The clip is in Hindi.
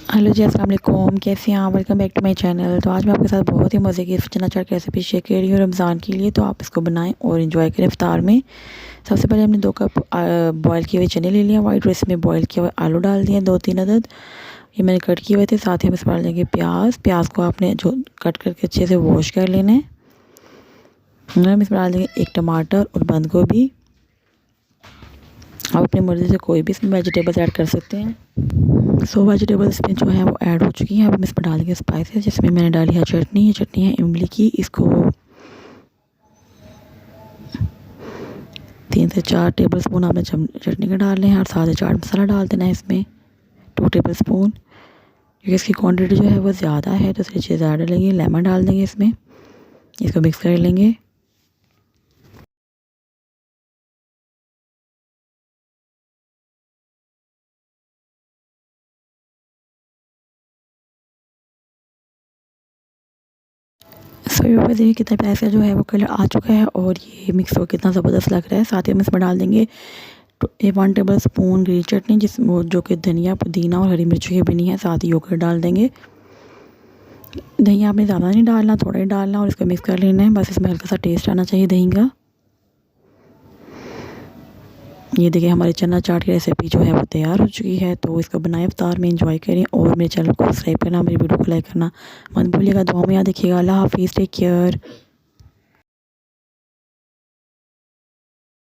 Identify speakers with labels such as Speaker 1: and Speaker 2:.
Speaker 1: हेलो जी, अस्सलाम वालेकुम। कैसे हैं आप? Welcome back to my channel. तो आज मैं आपके साथ बहुत ही मज़े की चना चाट की रेसिपी शेयर कर रही हूँ रमज़ान के लिए। तो आप इसको बनाएं और एंजॉय करें इफ्तार में। सबसे पहले हमने 2 कप बॉयल किए हुए चने ले लिया वाइट, और इसमें बॉयल किए हुए आलू डाल दिए 2-3 अदद। ये मैंने कट किए हुए थे। साथ ही हम इसमें डाल देंगे प्याज को आपने जो कट करके अच्छे से वॉश कर लेना है। हम इसमें डाल देंगे 1 टमाटर और बंद गोभी। आप अपनी मर्ज़ी से कोई भी इसमें वेजिटेबल्स ऐड कर सकते हैं। सो वेजिटेबल्स में जो है वो ऐड हो चुकी हैं। अब हम इसमें डालेंगे स्पाइसेस, जिसमें मैंने डाली है चटनी। ये चटनी है इमली की। इसको 3 से 4 टेबल स्पून आपने चटनी का डाल लें, और साथ ही चाट मसाला डाल देना है इसमें 2 टेबल स्पून, क्योंकि इसकी क्वांटिटी जो है वो ज़्यादा है तो इसलिए चीज़ ज़्यादा डालेंगे। लेमन डाल देंगे इसमें, इसको मिक्स कर लेंगे। सो ये देखिए कितना प्यारा सा जो है वो कलर आ चुका है, और ये मिक्स हो कितना ज़बरदस्त लग रहा है। साथ ही हम इसमें डाल देंगे 1 टेबल स्पून ग्रीन चटनी, जिसमें जो कि धनिया, पुदीना और हरी मिर्ची की बनी है। साथ ही योगर्ट डाल देंगे। दही आपने ज़्यादा नहीं डालना, थोड़ा ही डालना, और इसको मिक्स कर लेना है। बस इसमें हल्का सा टेस्ट आना चाहिए दही का। ये देखिए हमारी चना चाट की रेसिपी जो है वो तैयार हो चुकी है। तो इसको बनाएं, इफ्तार में एंजॉय करें, और मेरे चैनल को सब्सक्राइब करना, मेरी वीडियो को लाइक करना मत भूलिएगा। दुआ में याद रखिएगा। अल्लाह हाफिज़, टेक केयर।